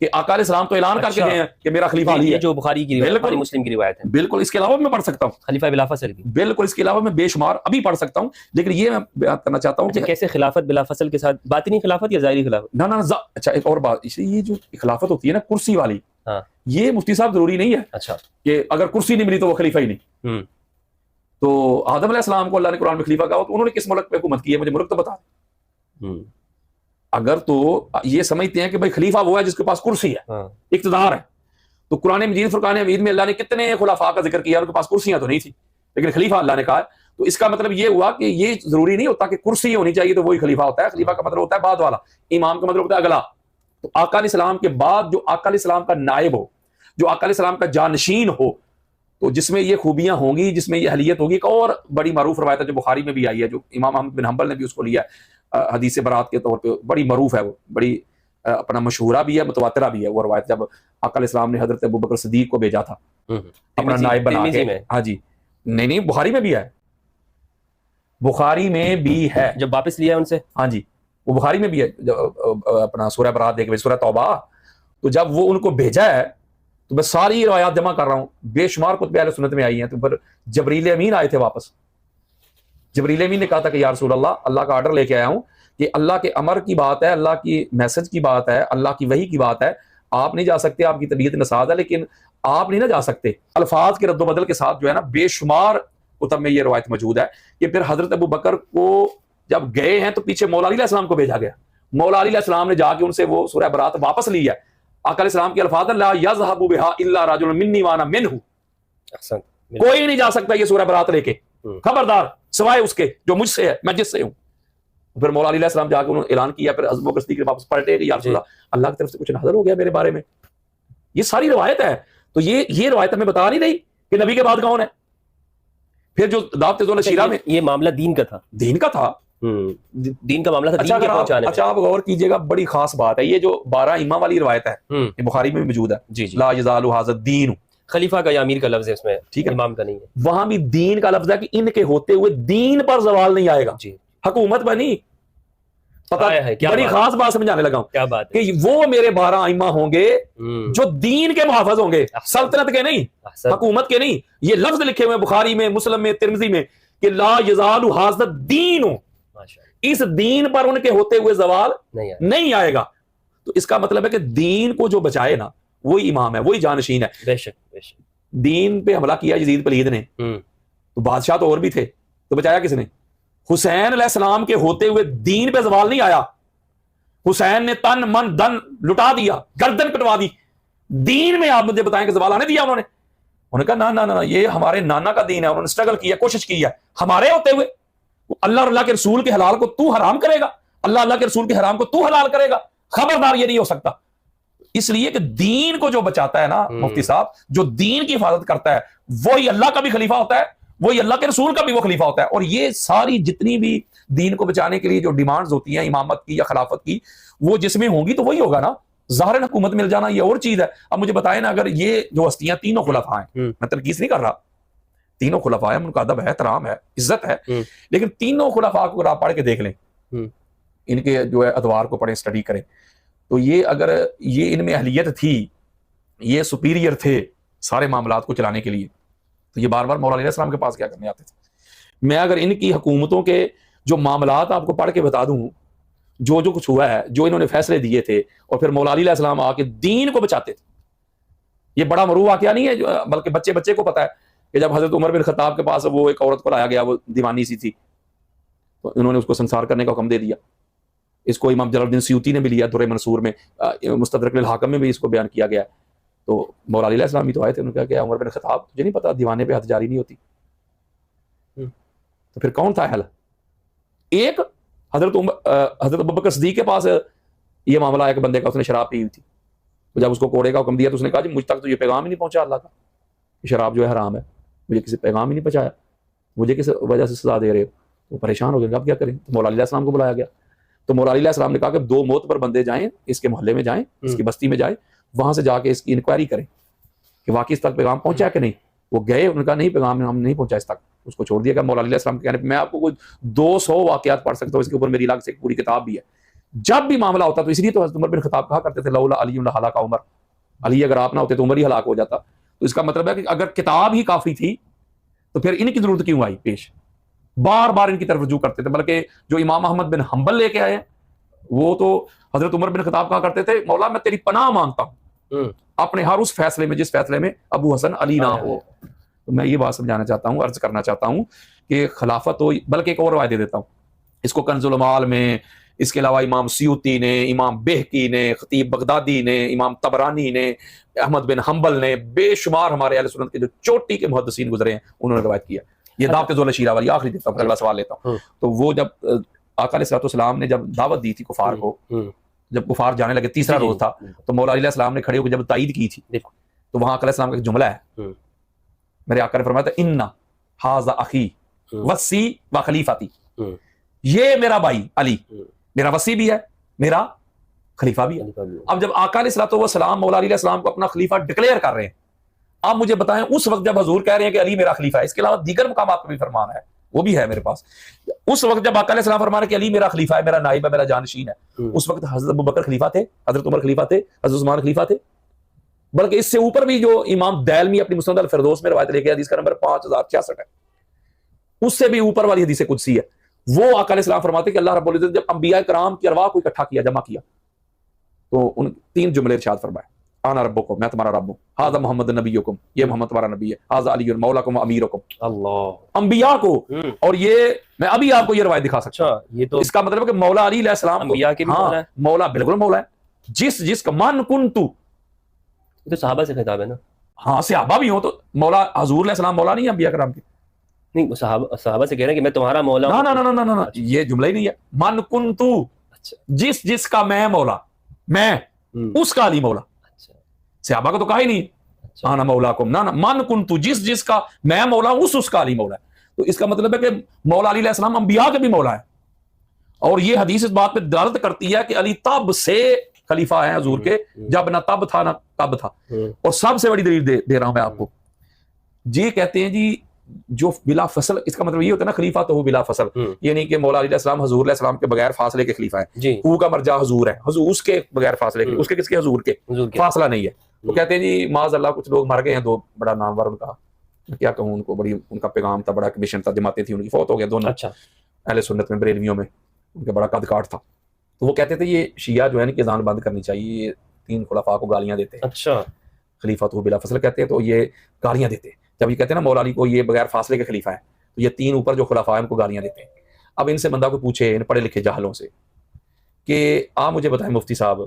کہ آقا علیہ السلام تو اعلان کر کے گئے ہیں کہ میرا خلیفہ علی ہے، جو بخاری کی روایت، بخاری مسلم کی روایت ہے. بالکل. اس کے علاوہ میں پڑھ سکتا ہوں خلیفہ بلا فصل کی، بالکل اس کے علاوہ میں بے شمار ابھی پڑھ سکتا ہوں، لیکن یہ میں بیان کرنا چاہتا ہوں کہ کیسے خلافت بلا فصل کے ساتھ باطنی خلافت یا ظاہری خلافت؟ نہ اچھا ایک اور بات، یہ جو خلافت ہوتی ہے نا کرسی والی، ہاں یہ مفتی صاحب ضروری نہیں ہے اچھا کہ اگر کرسی نہیں ملی تو وہ خلیفہ ہی نہیں. تو آدم علیہ السلام کو اللہ نے قرآن میں خلیفہ کہا تو انہوں نے کس ملک پہ حکومت کی ہے؟ مجھے ملک تو بتا دیں. اگر تو یہ سمجھتے ہیں کہ بھائی خلیفہ وہ ہے جس کے پاس کرسی ہے، اقتدار ہے، تو قرآن مجید فرقان حمید میں اللہ نے کتنے خلفاء کا ذکر کیا، ان کے پاس کرسیاں تو نہیں تھی لیکن خلیفہ اللہ نے کہا ہے. تو اس کا مطلب یہ ہوا کہ یہ ضروری نہیں ہوتا کہ کرسی ہونی چاہیے تو وہی خلیفہ ہوتا ہے. خلیفہ کا مطلب ہوتا ہے بعد والا، امام کا مطلب ہوتا ہے اگلا. تو آقا علیہ السلام کے بعد جو آقا علیہ السلام کا نائب ہو، جو آقا علیہ السلام کا جانشین ہو، تو جس میں یہ خوبیاں ہوں گی، جس میں یہ اہلیت ہوگی. ایک اور بڑی معروف روایت ہے جو بخاری میں بھی آئی ہے، جو امام احمد بن حنبل نے بھی اس کو لیا ہے حدیث برات کے طور پہ، بڑی معروف ہے، وہ بڑی اپنا مشہورہ بھی ہے، متواترہ بھی ہے وہ روایت. جب آقا علیہ السلام نے حضرت ابوبکر صدیق کو بھیجا تھا اپنا نائب بنا کے، ہاں جی نہیں بخاری میں بھی ہے، بخاری میں بھی ہے جب واپس لیا ان سے، ہاں جی وہ بخاری میں بھی ہے. جب اپنا سورہ برات دیکھ سورہ توبہ، تو جب وہ ان کو بھیجا ہے تو میں ساری روایات جمع کر رہا ہوں، بے شمار کتب اہل سنت میں آئی ہیں. تو پھر جبریل امین آئے تھے واپس. جبریل امین نے کہا تھا کہ یا رسول اللہ کا آرڈر لے کے آیا ہوں کہ اللہ کے امر کی بات ہے، اللہ کی میسج کی بات ہے، اللہ کی وحی کی بات ہے، آپ نہیں جا سکتے، آپ کی طبیعت نساز ہے، لیکن آپ نہیں نہ جا سکتے. الفاظ کے رد و بدل کے ساتھ جو ہے نا بے شمار کتب میں یہ روایت موجود ہے کہ پھر حضرت ابو بکر کو جب گئے ہیں تو پیچھے مولا علی علیہ السلام کو بھیجا گیا. مولا علی علیہ السلام نے جا کے ان سے وہ سورہ برات واپس لی ہے. آقا علیہ السلام کے الفاظ لا یذهب بها الا رجل منی وانا منه، کوئی نہیں جا سکتا یہ سورہ برات لے کے، خبردار سوائے اس کے جو مجھ سے ہے، میں جس سے ہوں. پھر مولا علی علیہ السلام جا کے انہوں نے اعلان کیا، پھر ابو بکر صدیق نے واپس پلٹے کہ یا رسول اللہ کی طرف سے کچھ نازل ہو گیا میرے بارے میں. یہ ساری روایت ہے. تو یہ روایت ہمیں بتا نہیں رہی کہ نبی کے بعد کون ہے. پھر جو دعوت ذوال شیرہ میں یہ معاملہ دین کا تھا، دین کا معاملہ تھا. اچھا آپ غور کیجئے گا، بڑی خاص بات ہے یہ جو 12 امام والی روایت ہے، یہ بخاری میں بھی موجود ہے. لا یزال ھذا الدین، خلیفہ کا یا امیر کا لفظ ہے اس میں، ٹھیک ہے، امام کا نہیں ہے. وہاں بھی دین کا لفظ ہے کہ ان کے ہوتے ہوئے دین پر زوال نہیں آئے گا، حکومت پر نہیں. پتہ ہے بڑی خاص بات سمجھانے لگا ہوں، کیا بات کہ وہ میرے 12 ائمہ ہوں گے جو دین کے محافظ ہوں گے، سلطنت کے نہیں، حکومت کے نہیں. یہ لفظ لکھے ہوئے بخاری میں، مسلم میں، ترمذی میں کہ لا یزال ھذا الدین، اس دین پر ان کے ہوتے ہوئے زوال نہیں آئے گا. تو اس کا مطلب ہے کہ دین کو جو بچائے نا وہی امام ہے، وہی جانشین ہے. بے شک دین پہ حملہ کیا یزید پلید نے، تو بادشاہ تو اور بھی تھے، تو بچایا کس نے؟ حسین علیہ السلام کے ہوتے ہوئے دین پہ زوال نہیں آیا. حسین نے تن من دن لٹا دیا، گردن کٹوا دی. دین میں آپ مجھے بتائیں کہ زوال آنے دیا انہوں نے کہا نہ یہ ہمارے نانا کا دین ہے، انہوں نے اسٹرگل کیا، کوشش کی ہے. ہمارے ہوتے ہوئے اللہ اور اللہ کے رسول کے حلال کو تو حرام کرے گا، اللہ کے رسول کے حرام کو تو حلال کرے گا، خبردار یہ نہیں ہو سکتا. اس لیے کہ دین کو جو بچاتا ہے نا مفتی صاحب، جو دین کی حفاظت کرتا ہے وہی اللہ کا بھی خلیفہ ہوتا ہے، وہی اللہ کے رسول کا بھی وہ خلیفہ ہوتا ہے. اور یہ ساری جتنی بھی دین کو بچانے کے لیے جو ڈیمانڈز ہوتی ہیں امامت کی یا خلافت کی، وہ جس میں ہوں گی تو وہی ہوگا نا. ظاہر حکومت مل جانا یہ اور چیز ہے. اب مجھے بتائیں نا، اگر یہ جو ہستیاں تینوں خلفاء ہیں، میں تنقید نہیں کر رہا، تینوں خلفاء ہیں، ان کا ادب ہے، احترام ہے، عزت ہے، لیکن تینوں خلفاء کو اگر آپ پڑھ کے دیکھ لیں، ان کے جو ہے ادوار کو پڑھیں، اسٹڈی کریں، تو یہ اگر یہ ان میں اہلیت تھی، یہ سپیریئر تھے سارے معاملات کو چلانے کے لیے، تو یہ بار بار مولا علیہ السلام کے پاس کیا کرنے آتے تھے. میں اگر ان کی حکومتوں کے جو معاملات آپ کو پڑھ کے بتا دوں، جو کچھ ہوا ہے، جو انہوں نے فیصلے دیے تھے، اور پھر مولا علیہ السلام آ کے دین کو بچاتے تھے. یہ بڑا مرو واقعہ نہیں ہے، بلکہ بچے کو پتا ہے کہ جب حضرت عمر بن خطاب کے پاس وہ ایک عورت کو لایا گیا، وہ دیوانی سی تھی، تو انہوں نے اس کو سنسار کرنے کا حکم دے دیا. اس کو امام جلال الدین سیوطی نے بھی لیا در منصور میں، مستدرک الحاکم میں بھی اس کو بیان کیا گیا ہے. تو مولا علیہ السلام بھی تو آئے تھے، انہوں نے کہا کہ عمر بن خطاب تجھے نہیں پتا دیوانے پہ حد جاری نہیں ہوتی؟ تو پھر کون تھا اہل؟ ایک حضرت ابوبکر صدیق کے پاس یہ معاملہ ایک بندے کا، اس نے شراب پی ہوئی تھی، تو جب اس کو کوڑے کا حکم دیا تو اس نے کہا جی مجھ تک تو یہ پیغام ہی نہیں پہنچا اللہ کا، شراب جو ہے حرام ہے، مجھے کسی پیغام ہی نہیں پہنچایا، مجھے کس وجہ سے سزا دے رہے ہو؟ وہ پریشان ہو گئے، اب کیا کریں؟ تو مولا علیہ السلام کو بلایا گیا. تو مولا علیہ السلام نے کہا کہ 2 معتبر بندے جائیں، اس کے محلے میں جائیں، اس کی بستی میں جائیں، وہاں سے جا کے اس کی انکوائری کریں کہ واقعی اس تک پیغام پہنچا کہ نہیں. وہ گئے، انہوں نے کہا نہیں پیغام ہم نہیں پہنچا اس تک، اس کو چھوڑ دیا. کہ مولا علیہ السلام کے کہنے پہ میں آپ کو کوئی 200 واقعات پڑھ سکتا ہوں، اس کے اوپر میری الگ سے ایک پوری کتاب بھی ہے جب بھی معاملہ ہوتا تو اس لیے تو حضرت عمر بن خطاب کہا کرتے تھے لولا علی لہلاک عمر، علی اگر آپ نہ ہوتے تو عمر ہی ہلاک ہو جاتا. تو اس کا مطلب ہے کہ اگر کتاب ہی کافی تھی تو پھر ان کی ضرورت کیوں آئی پیش؟ بار بار ان کی طرف رجوع کرتے تھے. بلکہ جو امام احمد بن حنبل لے کے آئے ہیں وہ تو حضرت عمر بن خطاب کہا کرتے تھے مولا میں تیری پناہ مانگتا ہوں اپنے ہر اس فیصلے میں جس فیصلے میں ابو حسن علی نہ ہو. تو میں یہ بات سمجھانا چاہتا ہوں، عرض کرنا چاہتا ہوں کہ خلافت ہو. بلکہ ایک اور روایت دے دیتا ہوں، اس کو کنز المعال میں، اس کے علاوہ امام سیوطی نے، امام بہقی نے، خطیب بغدادی نے، امام طبرانی نے، احمد بن حنبل نے، بے شمار ہمارے اہل سنت کے جو چوٹی کے محدثین گزرے ہیں انہوں نے روایت کیا. یہ دعوت ذوال شیرہ والی آخری دیتا ہوں، اگلا سوال لیتا ہوں. تو وہ جب آقا علیہ الصلوۃ والسلام نے جب دعوت دی تھی کفار کو، جب کفار جانے لگے، تیسرا روز تھا، تو مولا علیہ السلام نے کھڑے ہو کے جب تائید کی تھی تو وہاں آقا علیہ السلام کا ایک جملہ ہے، میرے آقا نے فرمایا تھا ان ھذا اخی وصی و خلیفتی، یہ میرا بھائی علی میرا وصی بھی ہے، میرا خلیفہ بھی ہے. اب جب آقا علیہ الصلوۃ والسلام مولا علیہ السلام کو اپنا خلیفہ ڈکلیئر کر رہے ہیں، آپ مجھے بتائیں اس وقت جب حضور کہہ رہے ہیں کہ علی میرا خلیفہ ہے، اس کے علاوہ دیگر مقامات پہ بھی فرمان ہے، وہ بھی ہے میرے پاس. اس وقت جب آقا علیہ السلام فرما رہے ہیں کہ علی میرا خلیفہ ہے، میرا نائب ہے، میرا جانشین ہے، اس وقت حضرت ابوبکر خلیفہ تھے، حضرت عمر خلیفہ تھے، حضرت عثمان خلیفہ تھے. بلکہ اس سے اوپر بھی جو امام دائلمی اپنی مسند الفردوس میں روایت لے کے حدیث کا نمبر 5066 ہے، اس سے بھی اوپر والی حدیث قدسی ہے. وہ آقا علیہ السلام فرماتے ہیں کہ اللہ رب العزت جب انبیاء کرام کی ارواح کو اکٹھا کیا، جمع کیا، تو ان 3 جملے ارشاد فرمائے، انا ربکم، میں تمہارا رب ہوں، ھذا محمد نبیکم، یہ محمد تمہارا نبی ہے، ھذا علی مولاکم و امیرکم. اللہ انبیاء کو. اور یہ میں ابھی آپ کو یہ روایت دکھا سکتا ہوں. یہ تو اس کا مطلب ہے کہ مولا علی علیہ السلام انبیاء کے بھی مولا ہے. مولا بالکل مولا ہے. جس کا من کنتو، تو صحابہ سے خطاب ہے نا. ہاں صحابہ بھی ہوں تو مولا حضور علیہ السلام مولا نہیں ہے انبیاء کرام کے؟ نہیں، صحابہ سے کہہ رہے ہیں کہ میں تمہارا مولا ہوں. نہ یہ جملہ ہی نہیں ہے. من کنتو، جس کا میں مولا، میں اس کا علی مولا. صحابہ کا تو کہا ہی نہیں انا مولاکم، نہ من کنتو، جس کا میں مولا ہوں اس کا علی مولا ہے. تو اس کا مطلب ہے کہ مولا علی علیہ السلام انبیاء کے بھی مولا ہے. اور یہ حدیث اس بات پہ دلالت کرتی ہے کہ علی تب سے خلیفہ ہیں حضور کے جب نہ تب تھا نہ تب تھا. اور سب سے بڑی دلیل دے رہا ہوں میں آپ کو. جی کہتے ہیں جی جو بلا فصل، اس کا مطلب یہ ہوتا ہے نا خلیفہ تو وہ بلا فصل، یہ نہیں کہ مولا علیہ السلام حضور علیہ السلام کے بغیر فاصلے کے خلیفہ ہیں. او کا مرجع حضور ہے، حضور اس کے بغیر فاصلے کے، اس کے کس کے؟ حضور کے. فاصلہ نہیں ہے. وہ کہتے ہیں جی معاذ اللہ کچھ لوگ مر گئے ہیں، 2 بڑا نامور، ان کا کیا کہوں، ان کو بڑی ان کا پیغام تھا، بڑا مشن تھا، جماعتیں تھیں ان کی، فوت ہو گئے دونوں. اچھا. اہل سنت میں بریلویوں میں ان کا بڑا قد کاٹ تھا. تو وہ کہتے تھے یہ شیعہ جو ہے نا کہ اذان بند کرنی چاہیے، یہ 3 خلفاء کو گالیاں دیتے ہیں. اچھا. خلیفہ تو بلا فصل کہتے ہیں تو یہ گالیاں دیتے ہیں. جب یہ کہتے ہیں نا مولا علی کو یہ بغیر فاصلے کے خلیفہ ہے، تو یہ 3 اوپر جو خلفاء ہیں ان کو گالیاں دیتے ہیں. اب ان سے بندہ کو پوچھے، ان پڑھے لکھے جاہلوں سے، کہ آپ مجھے بتائیں مفتی صاحب،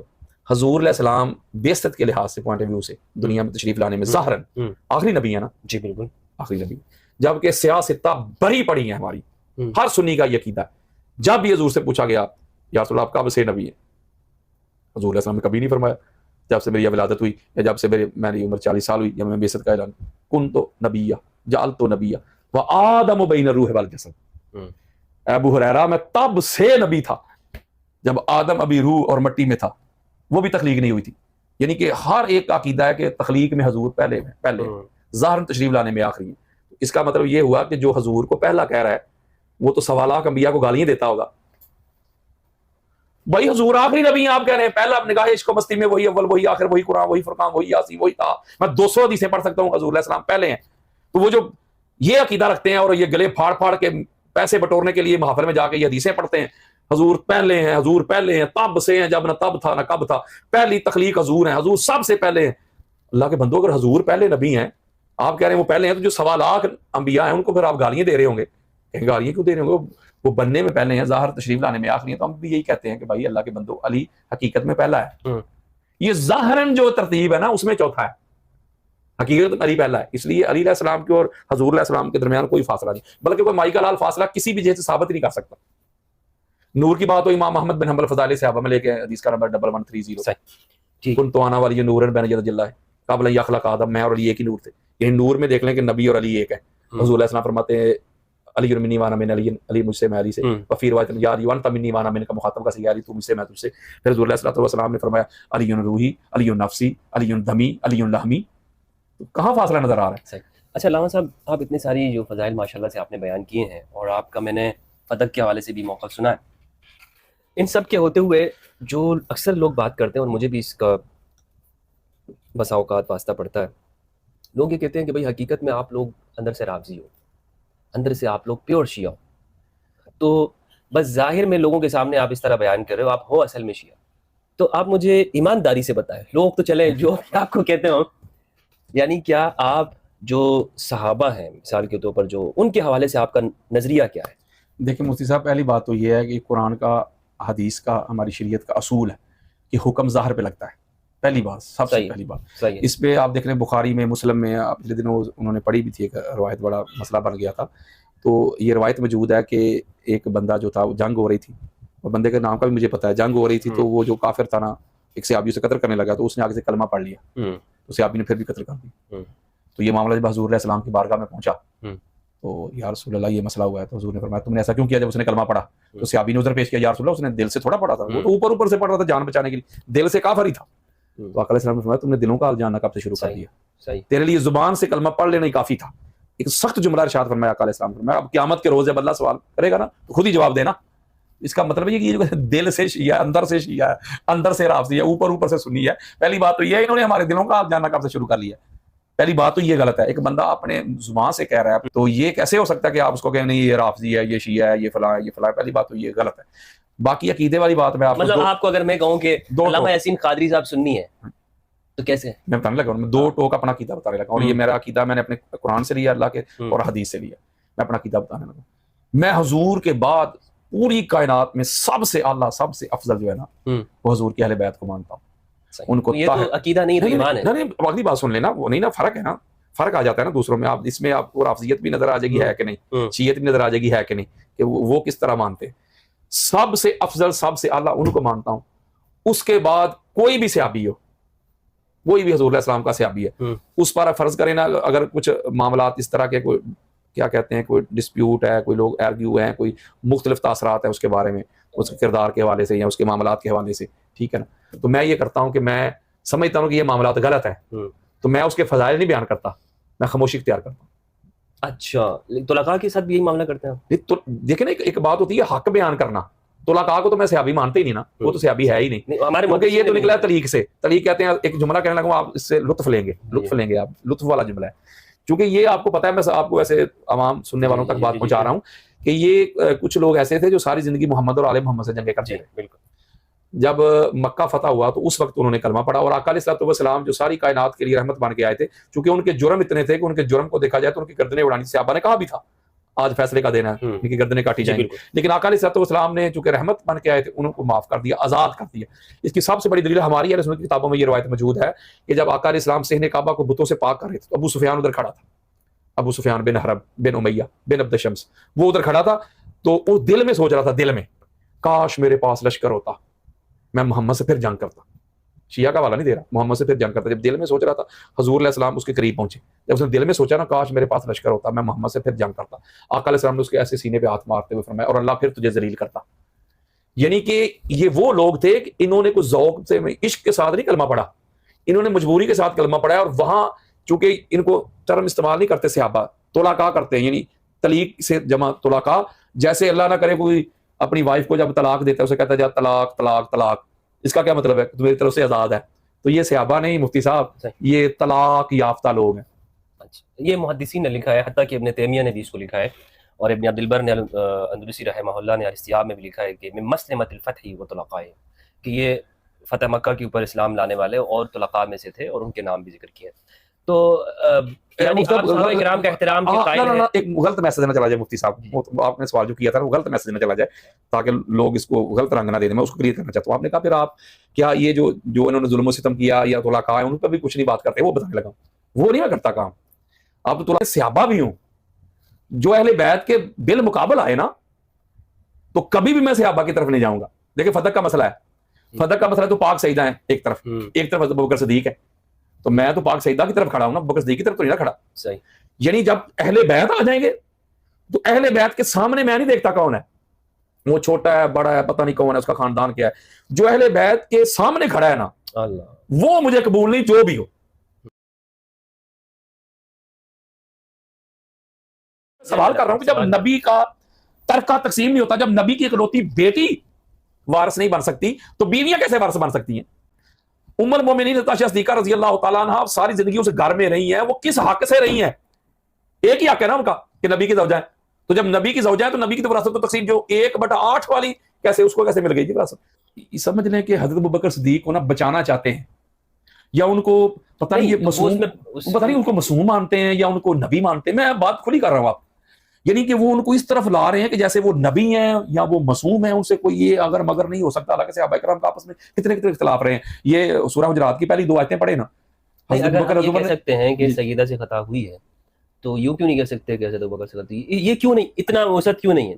حضور علیہ السلام بعثت کے لحاظ سے، پوائنٹ آف ویو سے، دنیا میں تشریف لانے میں ظاہراً آخری نبی ہے نا؟ جی بالکل آخری نبی. جبکہ سیاستہ بری پڑی ہیں ہماری، ہر سنی کا یہ عقیدہ ہے. جب یہ حضور سے پوچھا گیا یا رسول اللہ آپ کب سے نبی ہیں، حضور علیہ السلام نے کبھی نہیں فرمایا جب سے میری ولادت ہوئی یا جب سے میری عمر 40 سال ہوئی یا میں بعثت کا اعلان، کن تو نبیہ جعلت نبیہ وآدم بین الروح والجسد. ابو ہریرہ میں تب سے نبی تھا جب آدم ابھی روح اور مٹی میں تھا، وہ بھی تخلیق نہیں ہوئی تھی. یعنی کہ ہر ایک کا عقیدہ ہے کہ تخلیق میں حضور پہلے ظاہر تشریف لانے میں آخری ہے. اس کا مطلب یہ ہوا کہ جو حضور کو پہلا کہہ رہا ہے وہ تو 1.25 لاکھ انبیاء کو گالیاں دیتا ہوگا. بھائی حضور آخری نبی ہیں، آپ کہہ رہے ہیں پہلا نگاہ عشق و مستی میں وہی اول، وہی آخر، وہی قرآن، وہی فرقان، وہی یاسین، وہی تھا. میں 200 حدیثیں پڑھ سکتا ہوں حضور علیہ السلام پہلے ہیں. تو وہ جو یہ عقیدہ رکھتے ہیں اور یہ گلے پھاڑ پھاڑ کے پیسے بٹورنے کے لیے محافل میں جا کے یہ حدیثیں پڑھتے ہیں، حضور پہلے ہیں، حضور پہلے ہیں، تب سے ہیں جب نہ تب تھا نہ کب تھا، پہلی تخلیق حضور ہیں، حضور سب سے پہلے ہیں. اللہ کے بندو، اگر حضور پہلے نبی ہیں، آپ کہہ رہے ہیں وہ پہلے ہیں، تو جو 1.25 لاکھ انبیاء ہیں ان کو پھر آپ گالیاں دے رہے ہوں گے. گالیاں کیوں دے رہے ہوں گے؟ وہ بننے میں پہلے ہیں، ظاہر تشریف لانے میں آخری ہیں. تو ہم بھی یہی کہتے ہیں کہ بھائی اللہ کے بندو، علی حقیقت میں پہلا ہے. یہ ظاہراً جو ترتیب ہے نا اس میں چوتھا ہے، حقیقت علی پہلا ہے. اس لیے علی علیہ السلام کے اور حضور علیہ السلام کے درمیان کوئی فاصلہ نہیں، بلکہ کوئی مائی کا لال فاصلہ کسی بھی جہت سے ثابت نہیں کر سکتا. نور کی بات ہو، امام احمد بن حنبل فضائل صحابہ میں لے کے حدیث کا نمبر 1130، کن تو آنا والی نور بین ید اللہ قبل یخلق آدم، میں اور علی ایک ہی نور تھے. یعنی نور میں دیکھ لیں کہ نبی اور علی ایک ہے. حضور علیہ السلام فرماتے ہیں علی منی وانا من علی، علی مجھ سے میں علی سے. وفی روایت یا علی وانت منی وانا من کا مخاطب کا یا علی تو مجھ سے میں تجھ سے. پھر حضور علیہ السلام نے فرمایا علی روحی، علی نفسی، علی دمی، علی لحمی. کہاں فاصلہ نظر آ رہا ہے؟ اچھا علامہ صاحب، آپ اتنے ساری جو فضائل ماشاءاللہ سے آپ نے بیان کیے ہیں، اور آپ کا میں نے فتح کے حوالے سے بھی موقف سنا ہے، ان سب کے ہوتے ہوئے جو اکثر لوگ بات کرتے ہیں، اور مجھے بھی اس کا بسا اوقات واسطہ پڑتا ہے، لوگ یہ کہتے ہیں کہ بھائی حقیقت میں آپ لوگ اندر سے رافضی ہو، اندر سے آپ لوگ پیور شیعہ ہو، تو بس ظاہر میں لوگوں کے سامنے آپ اس طرح بیان کر رہے ہو، آپ ہو اصل میں شیعہ. تو آپ مجھے ایمانداری سے بتائیں، لوگ تو چلے جو آپ کو کہتے ہوں، یعنی کیا آپ جو صحابہ ہیں مثال کے طور پر، جو ان کے حوالے سے آپ کا نظریہ کیا ہے؟ دیکھیں مفتی صاحب، پہلی بات تو یہ ہے کہ قرآن کا، حدیث کا، ہماری شریعت کا اصول ہے کہ حکم ظاہر پہ لگتا ہے. پہلی بات، سب سے پہلی بات. صحیح ہے. اس پہ آپ دیکھ رہے ہیں بخاری میں، مسلم میں پچھلے دنوں انہوں نے پڑھی بھی تھی ایک روایت، بڑا مسئلہ بن گیا تھا. تو یہ روایت موجود ہے کہ ایک بندہ جو تھا، وہ جنگ ہو رہی تھی، اور بندے کے نام کا بھی مجھے پتا ہے، جنگ ہو رہی تھی، تو وہ جو کافر تھا نا، ایک صحابی سے قتل کرنے لگا، تو اس نے آگے سے کلمہ پڑھ لیا، تو صحابی نے پھر بھی قتل کر دی. تو یہ معاملہ جب حضور علیہ السلام کی بارگاہ میں پہنچا، تو یا رسول اللہ یہ مسئلہ ہوا ہے، تو حضور نے فرمایا تم نے ایسا کیوں کیا؟ جب اس نے کلمہ پڑھا تو صحابی نے ادھر پیش کیا، یا رسول اللہ اس نے دل سے تھوڑا پڑھا تھا، وہ تو اوپر اوپر سے پڑھ رہا تھا جان بچانے کے لیے، دل سے کافر ہی تھا. تو آقا علیہ السلام نے فرمایا تم نے دلوں کا حال جاننا کب سے شروع کر دیا؟ تیرے لیے زبان سے کلمہ پڑھ لینا ہی کافی تھا. ایک سخت جملہ ارشاد فرمایا آقا علیہ السلام فرمایا اب قیامت کے روز جب اللہ سوال کرے گا نا تو خود ہی جواب دینا. اس کا مطلب یہ کہ یہ دل سے شیعہ ہے، اندر سے شیعہ ہے، اندر سے رافضی ہے، اوپر اوپر سے سنی ہے. پہلی بات تو یہ ہے انہوں نے ہمارے دلوں کا حال جاننا کب سے شروع کر لیا. پہلی بات تو یہ غلط ہے. ایک بندہ اپنے زبان سے کہہ رہا ہے تو یہ کیسے ہو سکتا ہے کہ آپ اس کو کہیں نہیں یہ رافضی ہے، یہ شیعہ ہے، یہ فلاں ہے، یہ فلاں ہے. پہلی بات تو یہ غلط ہے. باقی عقیدے والی بات میں مطلب آپ کو اگر میں کہوں کہ علامہ یاسین قادری صاحب سنی ہے تو کیسے؟ میں بتانے لگا، میں دو ٹوک اپنا عقیدہ بتانے لگا، اور یہ میرا عقیدہ میں نے اپنے قرآن سے لیا، اللہ کے اور حدیث سے لیا. میں اپنا عقیدہ بتانے لگا. میں حضور کے بعد پوری کائنات میں سب سے اعلیٰ، سب سے افضل جو ہے نا، وہ حضور کی اہل بیت کو مانتا ہوں. ان کو یہ تو عقیدہ نہیں، ایمان ہے. نہیں، اگلی بات سن لینا، وہ نہیں نا، فرق ہے نا، فرق آ جاتا ہے نا دوسروں میں. آپ اس میں آپ کو رافضیت بھی نظر آ جائے گی ہے کہ نہیں، شیعیت بھی نظر آ جائے گی ہے کہ نہیں، کہ وہ کس طرح مانتے ہیں. سب سے افضل، سب سے اعلیٰ ان کو مانتا ہوں. اس کے بعد کوئی بھی صحابی ہو، کوئی بھی حضور علیہ السلام کا صحابی ہے، اس پر فرض کریں نا اگر کچھ معاملات اس طرح کے، کوئی کیا کہتے ہیں، کوئی ڈسپیوٹ ہے، کوئی لوگ ایرگیو ہیں، کوئی مختلف تاثرات ہیں اس کے بارے میں، اس کے کردار کے حوالے سے یا اس کے معاملات کے حوالے سے، ٹھیک ہے نا، تو میں یہ کرتا ہوں کہ میں سمجھتا ہوں کہ یہ معاملات غلط ہیں، تو میں اس کے فضائل نہیں بیان کرتا، میں خاموشی اختیار کرتا ہوں. اچھا، طلقاء کے ساتھ بھی یہی معاملہ کرتے ہیں؟ تو دیکھیں نا، ایک بات ہوتی ہے حق بیان کرنا. طلقاء کو تو میں صحابی مانتے ہی نہیں نا، وہ تو صحابی ہے ہی نہیں، کیونکہ یہ تو نکلا ہے طلیق سے. طلیق کہتے ہیں، ایک جملہ کہنے لگا، آپ اس سے لطف لیں گے، لطف لیں گے آپ، لطف والا جملہ ہے. چونکہ یہ آپ کو پتا ہے، میں آپ کو ایسے عوام سننے والوں تک بات پہنچا رہا ہوں کہ یہ کچھ لوگ ایسے تھے جو ساری زندگی محمد اور آل محمد سے جنگیں کرتے تھے. جب مکہ فتح ہوا تو اس وقت انہوں نے کلمہ پڑھا، اور آقا علیہ السلام جو ساری کائنات کے لیے رحمت بن کے آئے تھے، چونکہ ان کے جرم اتنے تھے کہ ان کے جرم کو دیکھا جائے تو ان کی گردنیں اڑانی. صحابہ نے کہا بھی تھا آج فیصلے کا دینا ہے، ان کی گردنیں کاٹی جائیں گی، لیکن آقا علیہ السلام نے چونکہ رحمت بن کے آئے تھے، انہوں کو معاف کر دیا، آزاد کر دیا. اس کی سب سے بڑی دلیل ہماری اہل سنت کی کتابوں میں یہ روایت موجود ہے کہ جب آقا علیہ السلام صحن کعبہ کو بتوں سے پاک کر رہے تھے تو ابو سفیان ادھر کھڑا تھا، ابو سفیان بن حرب بن امیہ بن عبد شمس، وہ ادھر کھڑا تھا. تو وہ دل میں سوچ رہا تھا، دل میں، کاش میرے پاس لشکر ہوتا، میں محمد سے پھر جنگ کرتا. شیعہ کا والا نہیں دے رہا، محمد سے پھر جنگ کرتا. جب دل میں سوچ رہا تھا، حضور علیہ السلام اس کے قریب پہنچے. جب اس نے دل میں سوچا نا کاش میرے پاس لشکر ہوتا، میں محمد سے پھر جنگ کرتا، آقا علیہ السلام نے اس کے ایسے سینے پہ ہاتھ مارتے ہوئے فرمایا اور اللہ پھر تجھے ذلیل کرتا. یعنی کہ یہ وہ لوگ تھے کہ انہوں نے کچھ ذوق سے، عشق کے ساتھ نہیں کلمہ پڑھا، انہوں نے مجبوری کے ساتھ کلمہ پڑھا. اور وہاں چونکہ ان کو ٹرم استعمال نہیں کرتے صحابہ، طلقاء کرتے ہیں، یعنی طلیق سے جمع طلقاء. جیسے اللہ نہ کرے کوئی اپنی وائف کو جب طلاق دیتا ہے اسے کہتا ہے جا طلاق طلاق طلاق، اس کا کیا مطلب ہے؟ تو میری طرف سے آزاد ہے. تو یہ صحابہ نہیں مفتی صاحب، یہ طلاق یافتہ لوگ ہیں. یہ محدثین نے لکھا ہے، حتیٰ کہ ابن تیمیہ نے بھی اس کو لکھا ہے، اور ابن عبد البر نے اندلسی رحمہ اللہ نے الاستیاب میں بھی لکھا ہے کہ من مسلمۃ الفتح و طلقاء، کہ یہ فتح مکہ کے اوپر اسلام لانے والے اور طلقاء میں سے تھے، اور ان کے نام بھی ذکر کیے. تو یعنی آپ صحابہ کرام کا احترام کے قائل ہیں. ایک غلط میسج نہ چلا جائے مفتی صاحب، آپ نے سوال جو کیا تھا وہ غلط میسج نہ چلا جائے تاکہ لوگ اس کو غلط رنگ نہ دے دیں. میں اس کو کلیئر کرنا چاہتا ہوں. آپ نے کہا پھر آپ کیا یہ جو انہوں نے ظلم و ستم کیا یا طلقاء ہیں ان پہ بھی کچھ نہیں بات کرتے؟ وہ بتانے لگا، وہ نہیں میں کرتا کام. آپ تو طلقاء صحابہ بھی ہوں جو اہل بیت کے بالمقابل آئے نا، تو کبھی بھی میں صحابہ کی طرف نہیں جاؤں گا. دیکھیں فتح کا مسئلہ ہے، فتح کا مسئلہ تو پاک سیدہ ہیں ایک طرف ابو بکر صدیق ہے، تو میں تو پاک سیدہ کی طرف کھڑا ہوں نا، ابو بکر صدیق کی طرف تو نہیں کھڑا. صحیح. یعنی جب اہل بیت آ جائیں گے تو اہل بیت کے سامنے میں نہیں دیکھتا کون ہے، وہ چھوٹا ہے بڑا ہے پتہ نہیں کون ہے، اس کا خاندان کیا ہے. جو اہل بیت کے سامنے کھڑا ہے نا اللہ، وہ مجھے قبول نہیں، جو بھی ہو. سوال کر رہا ہوں کہ جب نبی کا ترکہ تقسیم نہیں ہوتا، جب نبی کی اکلوتی بیٹی وارث نہیں بن سکتی تو بیویاں کیسے وارث بن سکتی ہیں؟ ام المومنین عائشہ صدیقہ رضی اللہ تعالیٰ عنہ ساری زندگی اس گھر میں رہی ہیں، وہ کس حق سے رہی ہیں؟ ایک ہی حق ہے نا ان کا کہ نبی کی زوجہ ہے، تو جب نبی کی زوجہ ہے تو نبی کی تو وراثت تو تقسیم جو 1/8 والی کیسے اس کو کیسے مل گئی جی وراثت؟ سمجھ لیں کہ حضرت ابوبکر صدیق کو نا بچانا چاہتے ہیں، یا ان کو پتہ نہیں یہ معصوم، پتہ نہیں ان کو معصوم مانتے ہیں یا ان کو نبی مانتے ہیں، میں بات کھلی کر رہا ہوں آپ، یعنی کہ وہ ان کو اس طرف لا رہے ہیں کہ جیسے وہ نبی ہیں یا وہ معصوم ہیں، ان سے کوئی یہ اگر مگر نہیں ہو سکتا۔ حالانکہ صحابہ کرام کا آپس میں کتنے اختلاف رہے ہیں۔ یہ سورہ حجرات کی پہلی 2 آیتیں پڑھے نا، اگر ہم یہ کہہ سکتے ہیں کہ سیدہ سے خطا ہوئی ہے تو یوں کیوں نہیں کہہ سکتے کہ حضرت ابوبکر صدیق، یہ کیوں نہیں اتنا وسعت کیوں نہیں ہے؟